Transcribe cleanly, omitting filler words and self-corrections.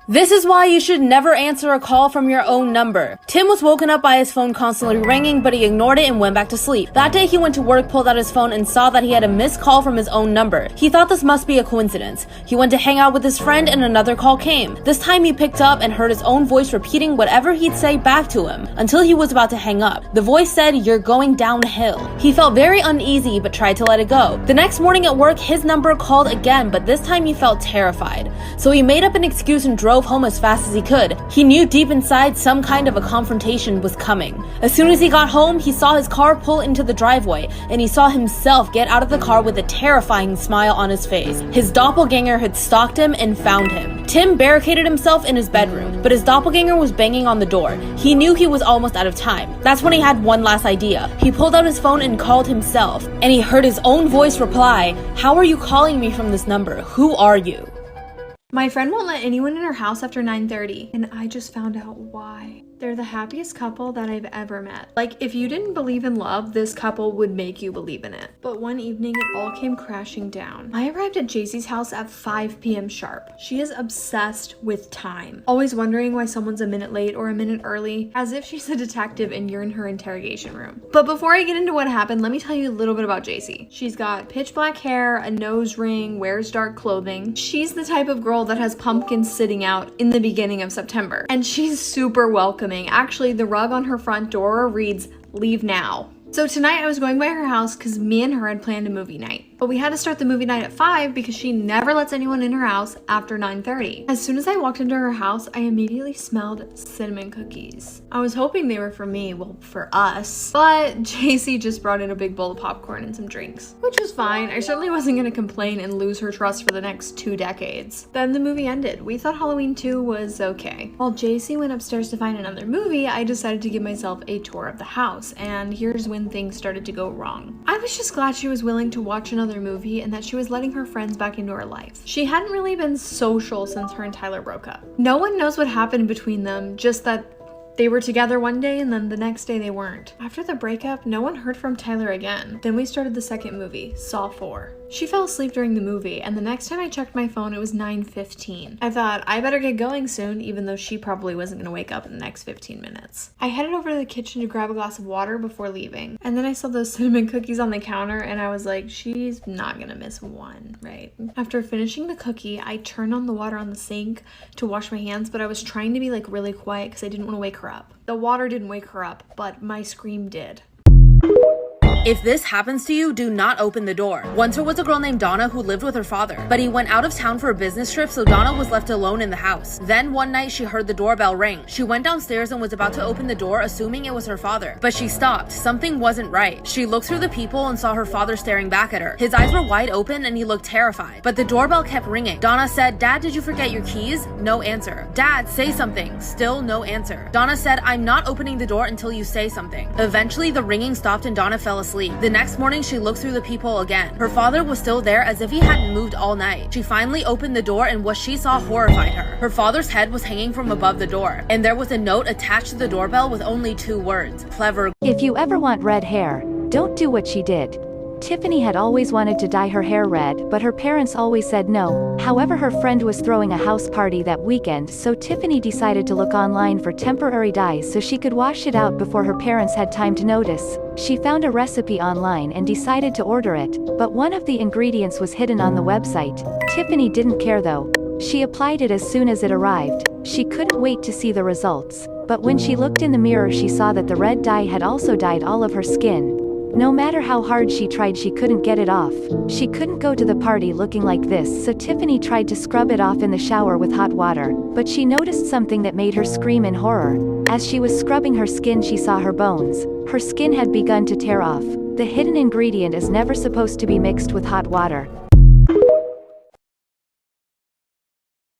This is why you should never answer a call from your own number. Tim was woken up by his phone constantly ringing, but he ignored it and went back to sleep. That day he went to work, pulled out his phone, and saw that he had a missed call from his own number. He thought this must be a coincidence. He went to hang out with his friend and another call came. This time he picked up and heard his own voice repeating whatever he'd say back to him until he was about to hang up. The voice said, "You're going downhill." He felt very uneasy but tried to let it go. The next morning at work, his number called again, but this time he felt terrified. So he made up an excuse and drove home as fast as he could. He knew deep inside some kind of a confrontation was coming. As soon as he got home, he saw his car pull into the driveway, and he saw himself get out of the car with a terrifying smile on his face. His doppelganger had stalked him and found him. Tim barricaded himself in his bedroom, but his doppelganger was banging on the door. He knew he was almost out of time. That's when he had one last idea. He pulled out his phone and called himself, and he heard his own voice reply, "How are you calling me from this number? Who are you?" My friend won't let anyone in her house after 9:30, and I just found out why. They're the happiest couple that I've ever met. Like, if you didn't believe in love, this couple would make you believe in it. But one evening, it all came crashing down. I arrived at JC's house at 5 p.m. sharp. She is obsessed with time, always wondering why someone's a minute late or a minute early, as if she's a detective and you're in her interrogation room. But before I get into what happened, let me tell you a little bit about JC. She's got pitch black hair, a nose ring, wears dark clothing. She's the type of girl that has pumpkins sitting out in the beginning of September. And she's super welcoming. Actually, the rug on her front door reads, "Leave now." So tonight I was going by her house because me and her had planned a movie night. But we had to start the movie night at 5 because she never lets anyone in her house after 9:30. As soon as I walked into her house, I immediately smelled cinnamon cookies. I was hoping they were for me, well, for us. But JC just brought in a big bowl of popcorn and some drinks, which was fine. I certainly wasn't gonna complain and lose her trust for the next 2 decades. Then the movie ended. We thought Halloween 2 was okay. While JC went upstairs to find another movie, I decided to give myself a tour of the house, and here's when things started to go wrong. I was just glad she was willing to watch another movie and that she was letting her friends back into her life. She hadn't really been social since her and Tyler broke up. No one knows what happened between them, just that they were together one day and then the next day they weren't. After the breakup, no one heard from Tyler again. Then we started the second movie, Saw 4. She fell asleep during the movie, and the next time I checked my phone, it was 9:15. I thought, I better get going soon, even though she probably wasn't gonna wake up in the next 15 minutes. I headed over to the kitchen to grab a glass of water before leaving, and then I saw those cinnamon cookies on the counter, and I was like, she's not gonna miss one, right? After finishing the cookie, I turned on the water on the sink to wash my hands, but I was trying to be like really quiet because I didn't want to wake her up. The water didn't wake her up, but my scream did. If this happens to you, do not open the door. Once there was a girl named Donna who lived with her father, but he went out of town for a business trip, so Donna was left alone in the house. Then one night she heard the doorbell ring. She went downstairs and was about to open the door, assuming it was her father, but she stopped. Something wasn't right. She looked through the peephole and saw her father staring back at her. His eyes were wide open and he looked terrified, but the doorbell kept ringing. Donna said, "Dad, did you forget your keys?" No answer. "Dad, say something." Still no answer. Donna said, "I'm not opening the door until you say something." Eventually the ringing stopped and Donna fell asleep. The next morning she looked through the peephole again. Her father was still there as if he hadn't moved all night. She finally opened the door and what she saw horrified her. Her father's head was hanging from above the door, and there was a note attached to the doorbell with only 2 words: "Clever." If you ever want red hair, don't do what she did. Tiffany had always wanted to dye her hair red, but her parents always said no. However, her friend was throwing a house party that weekend, so Tiffany decided to look online for temporary dyes so she could wash it out before her parents had time to notice. She found a recipe online and decided to order it, but one of the ingredients was hidden on the website. Tiffany didn't care though. She applied it as soon as it arrived. She couldn't wait to see the results, but when she looked in the mirror she saw that the red dye had also dyed all of her skin. No matter how hard she tried, she couldn't get it off. She couldn't go to the party looking like this, so Tiffany tried to scrub it off in the shower with hot water, but she noticed something that made her scream in horror. As she was scrubbing her skin, she saw her bones. Her skin had begun to tear off. The hidden ingredient is never supposed to be mixed with hot water.